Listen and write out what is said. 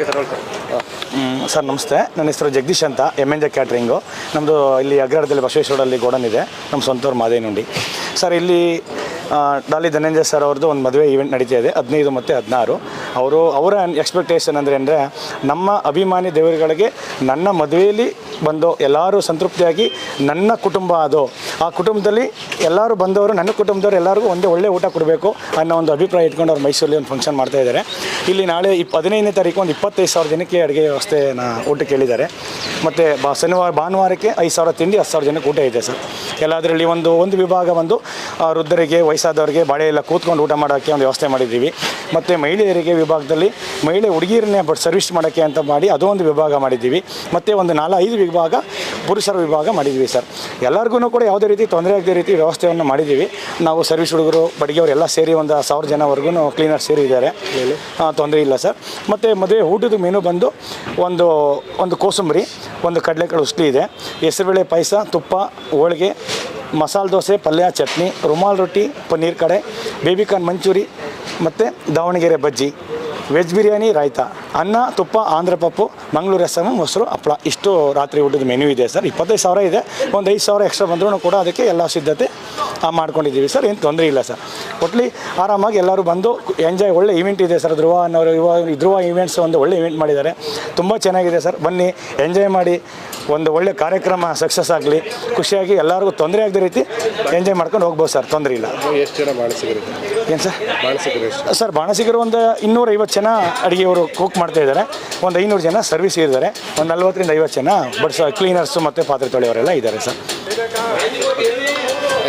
ಬಗ್ಗೆ ಸರ್ ಹೇಳ್ತಾರೆ. ಸರ್ ನಮಸ್ತೆ, ನನ್ನ ಹೆಸರು ಜಗದೀಶ್ ಅಂತ, MNJ ಕ್ಯಾಟ್ರಿಂಗು. ನಮ್ಮದು ಇಲ್ಲಿ ಅಗ್ರಹಾರದಲ್ಲಿ ಬಸವೇಶ್ವರದಲ್ಲಿ ಗೋಡನ್ ಇದೆ, ನಮ್ಮ ಸ್ವಂತವ್ರು ಮಾದೇನುಂಡಿ. ಸರ್ ಇಲ್ಲಿ ಡಾಲಿ ಧನಂಜಯ ಸರ್ ಅವ್ರದ್ದು ಒಂದು ಮದುವೆ ಈವೆಂಟ್ ನಡೀತಾ ಇದೆ 15 ಮತ್ತು 16. ಅವರ ಎಕ್ಸ್ಪೆಕ್ಟೇಷನ್ ಅಂದರೆ ನಮ್ಮ ಅಭಿಮಾನಿ ದೇವರುಗಳಿಗೆ ನನ್ನ ಮದುವೆಯಲ್ಲಿ ಬಂದು ಎಲ್ಲರೂ ಸಂತೃಪ್ತಿಯಾಗಿ ನನ್ನ ಕುಟುಂಬ ಅದು, ಆ ಕುಟುಂಬದಲ್ಲಿ ಎಲ್ಲರೂ ಬಂದವರು, ನನ್ನ ಕುಟುಂಬದವ್ರು ಎಲ್ಲರಿಗೂ ಒಂದೇ ಒಳ್ಳೆ ಊಟ ಕೊಡಬೇಕು ಅನ್ನೋ ಒಂದು ಅಭಿಪ್ರಾಯ ಇಟ್ಕೊಂಡು ಅವ್ರು ಮೈಸೂರಲ್ಲಿ ಒಂದು ಫಂಕ್ಷನ್ ಮಾಡ್ತಾಯಿದ್ದಾರೆ. ಇಲ್ಲಿ ನಾಳೆ 15ನೇ ತಾರೀಕು ಒಂದು 25,000 ಜನಕ್ಕೆ ಅಡುಗೆ ವ್ಯವಸ್ಥೆನ ಊಟಕ್ಕೆ ಕೇಳಿದ್ದಾರೆ. ಮತ್ತು ಭಾನುವಾರಕ್ಕೆ 5,000 ತಿಂಡಿ, 10,000 ಜನಕ್ಕೆ ಊಟ ಇದೆ ಸರ್. ಎಲ್ಲದರಲ್ಲಿ ಒಂದು ವಿಭಾಗ ಬಂದು ವೃದ್ಧರಿಗೆ, ವಯಸ್ಸಾದವರಿಗೆ ಬಾಳೆ ಎಲ್ಲ ಕೂತ್ಕೊಂಡು ಊಟ ಮಾಡೋಕ್ಕೆ ಒಂದು ವ್ಯವಸ್ಥೆ ಮಾಡಿದ್ದೀವಿ. ಮತ್ತು ಮಹಿಳೆಯರಿಗೆ ವಿಭಾಗದಲ್ಲಿ ಹುಡುಗಿಯರನ್ನೇ ಸರ್ವಿಸ್ ಮಾಡೋಕ್ಕೆ ಅಂತ ಮಾಡಿ ಅದು ಒಂದು ವಿಭಾಗ ಮಾಡಿದ್ದೀವಿ. ಮತ್ತು ಒಂದು 4-5 ವಿಭಾಗ ಪುರುಷರ ವಿಭಾಗ ಮಾಡಿದ್ದೀವಿ ಸರ್. ಎಲ್ಲರಿಗೂ ಕೂಡ ಯಾವುದೇ ರೀತಿ ತೊಂದರೆ ಆಗದೇ ರೀತಿ ವ್ಯವಸ್ಥೆಯನ್ನು ಮಾಡಿದ್ದೀವಿ. ನಾವು ಸರ್ವಿಸ್ ಹುಡುಗರು, ಬಡಿಗೆಯವರು ಎಲ್ಲ ಸೇರಿ ಒಂದು 1,000 ಜನವರೆಗೂ ಕ್ಲೀನರ್ ಸೇರಿ ಇದ್ದಾರೆ, ತೊಂದರೆ ಇಲ್ಲ ಸರ್. ಮತ್ತು ಮದುವೆ ಊಟದ ಮೆನು ಬಂದು ಒಂದು ಕೋಸಂಬರಿ, ಒಂದು ಕಡಲೆಕಾಳು ಉಸ್ಲಿ ಇದೆ, ಹೆಸರುಬೇಳೆ ಪಾಯಸ, ತುಪ್ಪ, ಹೋಳಿಗೆ, ಮಸಾಲೆ ದೋಸೆ, ಪಲ್ಯ, ಚಟ್ನಿ, ರುಮಾಲ್ ರೊಟ್ಟಿ, ಪನ್ನೀರ್ ಕಡೆ, ಬೇಬಿಕಾರ್ನ್ ಮಂಚೂರಿ, ಮತ್ತು ದಾವಣಗೆರೆ ಬಜ್ಜಿ, ವೆಜ್ ಬಿರಿಯಾನಿ, ರಾಯ್ತ, ಅನ್ನ, ತುಪ್ಪ, ಆಂಧ್ರ ಪಪ್ಪು, ಮಂಗಳೂರು ರಸಮ್, ಮೊಸರು, ಹಪ್ಪಳ. ಇಷ್ಟು ರಾತ್ರಿ ಊಟದ ಮೆನು ಇದೆ ಸರ್. 25,000 ಇದೆ. ಒಂದು 5,000 ಎಕ್ಸ್ಟ್ರಾ ಬಂದರೂ ಕೂಡ ಅದಕ್ಕೆ ಎಲ್ಲ ಸಿದ್ಧತೆ ಮಾಡ್ಕೊಂಡಿದ್ದೀವಿ ಸರ್. ಏನು ತೊಂದರೆ ಇಲ್ಲ ಸರ್. ಒಟ್ಲಿ ಆರಾಮಾಗಿ ಎಲ್ಲರೂ ಬಂದು ಎಂಜಾಯ್. ಒಳ್ಳೆ ಈವೆಂಟ್ ಇದೆ ಸರ್. ಧ್ರುವ ಈವೆಂಟ್ಸ್ ಒಂದು ಒಳ್ಳೆ ಈವೆಂಟ್ ಮಾಡಿದ್ದಾರೆ, ತುಂಬ ಚೆನ್ನಾಗಿದೆ ಸರ್. ಬನ್ನಿ, ಎಂಜಾಯ್ ಮಾಡಿ, ಒಂದು ಒಳ್ಳೆ ಕಾರ್ಯಕ್ರಮ ಸಕ್ಸಸ್ ಆಗಲಿ, ಖುಷಿಯಾಗಿ ಎಲ್ಲರಿಗೂ ತೊಂದರೆ ಆಗದ ರೀತಿ ಎಂಜಾಯ್ ಮಾಡ್ಕೊಂಡು ಹೋಗ್ಬೋದು ಸರ್. ತೊಂದರೆ ಇಲ್ಲ. ಎಷ್ಟು ಜನ ಬಾಣಸಿಗರು? ಏನು ಸರ್? ಬಾಣಸಿಗರು ಸರ್ ಬಾಣಸಿಗರು ಒಂದು 250 ಜನ ಅಡುಗೆಯವರು ಕುಕ್ ಮಾಡ್ತಾಯಿದ್ದಾರೆ. ಒಂದು 500 ಜನ ಸರ್ವಿಸ್ ಇದ್ದಾರೆ. ಒಂದು 40ರಿಂದ 50 ಜನ ಕ್ಲೀನರ್ಸು ಮತ್ತು ಪಾತ್ರೆ ತೊಳೆಯವರೆಲ್ಲ ಇದ್ದಾರೆ ಸರ್.